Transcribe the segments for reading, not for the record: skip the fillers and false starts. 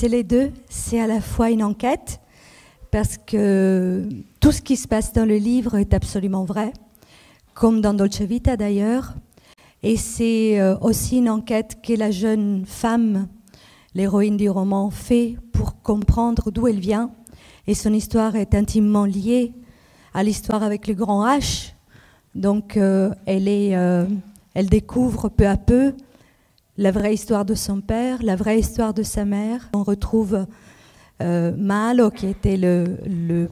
C'est les deux. C'est à la fois une enquête, parce que tout ce qui se passe dans le livre est absolument vrai, comme dans Dolce Vita d'ailleurs. Et c'est aussi une enquête que la jeune femme, l'héroïne du roman, fait pour comprendre d'où elle vient. Et son histoire est intimement liée à l'histoire avec le grand H. Donc elle découvre peu à peu la vraie histoire de son père, la vraie histoire de sa mère. On retrouve Malo, qui était le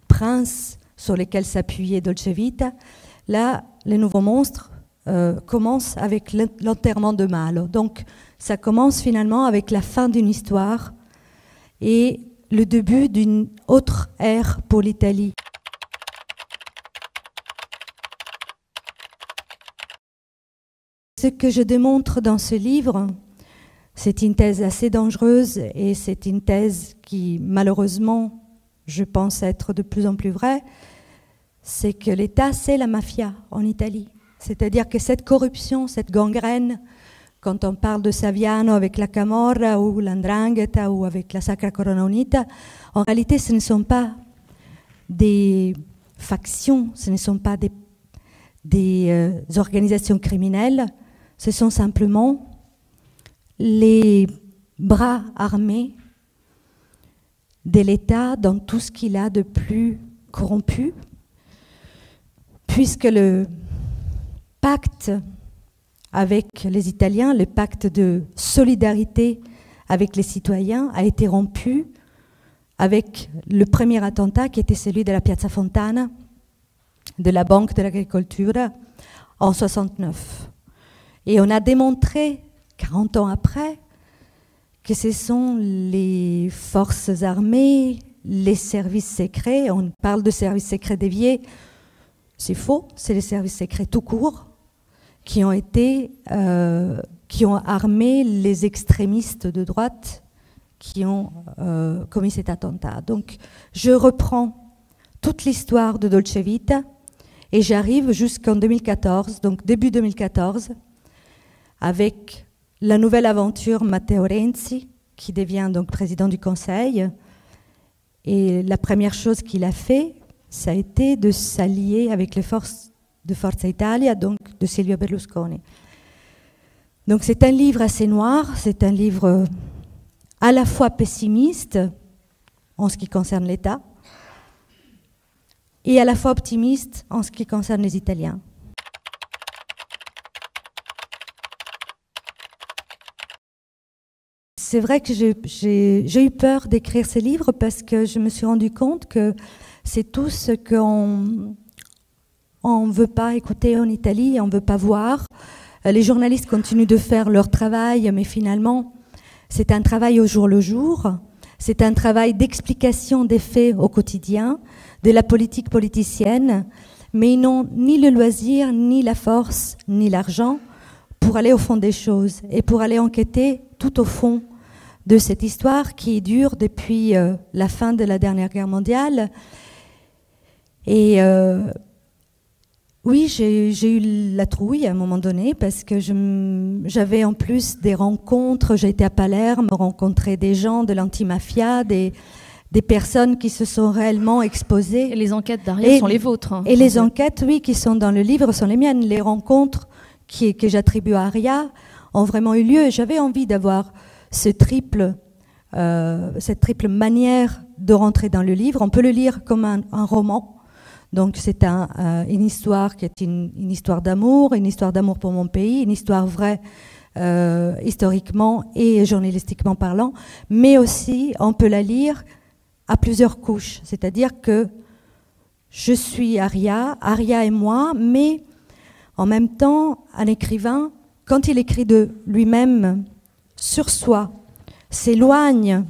prince sur lequel s'appuyait Dolce Vita. Là, le nouveau monstre commence avec l'enterrement de Malo. Donc ça commence finalement avec la fin d'une histoire et le début d'une autre ère pour l'Italie. Ce que je démontre dans ce livre, c'est une thèse assez dangereuse et c'est une thèse qui, malheureusement, je pense être de plus en plus vraie, c'est que l'État, c'est la mafia en Italie. C'est-à-dire que cette corruption, cette gangrène, quand on parle de Saviano avec la Camorra ou l'Andrangheta ou avec la Sacra Corona Unita, en réalité, ce ne sont pas des factions, ce ne sont pas des organisations criminelles, ce sont simplement les bras armés de l'État dans tout ce qu'il a de plus corrompu, puisque le pacte avec les Italiens, le pacte de solidarité avec les citoyens a été rompu avec le premier attentat qui était celui de la Piazza Fontana, de la Banque de l'Agricoltura, en 1969. Et on a démontré, 40 ans après, que ce sont les forces armées, les services secrets, on parle de services secrets déviés, c'est faux, c'est les services secrets tout court, qui ont armé les extrémistes de droite qui ont commis cet attentat. Donc je reprends toute l'histoire de Dolce Vita et j'arrive jusqu'en 2014, donc début 2014, avec la nouvelle aventure Matteo Renzi, qui devient donc président du Conseil. Et la première chose qu'il a fait, ça a été de s'allier avec les forces de Forza Italia, donc de Silvio Berlusconi. Donc c'est un livre assez noir, c'est un livre à la fois pessimiste en ce qui concerne l'État et à la fois optimiste en ce qui concerne les Italiens. C'est vrai que j'ai eu peur d'écrire ce livre parce que je me suis rendu compte que c'est tout ce qu'on ne veut pas écouter en Italie, on ne veut pas voir. Les journalistes continuent de faire leur travail, mais finalement, c'est un travail au jour le jour. C'est un travail d'explication des faits au quotidien, de la politique politicienne, mais ils n'ont ni le loisir, ni la force, ni l'argent pour aller au fond des choses et pour aller enquêter tout au fond de cette histoire qui dure depuis la fin de la dernière guerre mondiale. Et oui, j'ai eu la trouille à un moment donné parce que j'avais en plus des rencontres. J'ai été à Palerme, rencontrer des gens de l'antimafia, des personnes qui se sont réellement exposées. Et les enquêtes d'Aria sont les vôtres. Hein, et les enquêtes, oui, qui sont dans le livre sont les miennes. Les rencontres que j'attribue à Aria ont vraiment eu lieu. J'avais envie d'avoir cette triple manière de rentrer dans le livre. On peut le lire comme un roman. Donc c'est une histoire qui est une histoire d'amour pour mon pays, une histoire vraie historiquement et journalistiquement parlant, mais aussi on peut la lire à plusieurs couches. C'est-à-dire que je suis Aria et moi, mais en même temps, un écrivain, quand il écrit de lui-même sur soi, s'éloigne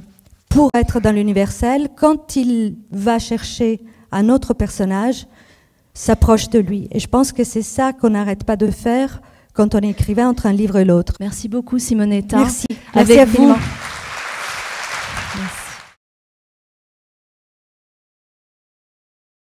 pour être dans l'universel, quand il va chercher un autre personnage, s'approche de lui. Et je pense que c'est ça qu'on n'arrête pas de faire quand on est écrivain entre un livre et l'autre. Merci beaucoup Simonetta. Merci. Avec Merci à vous. vous.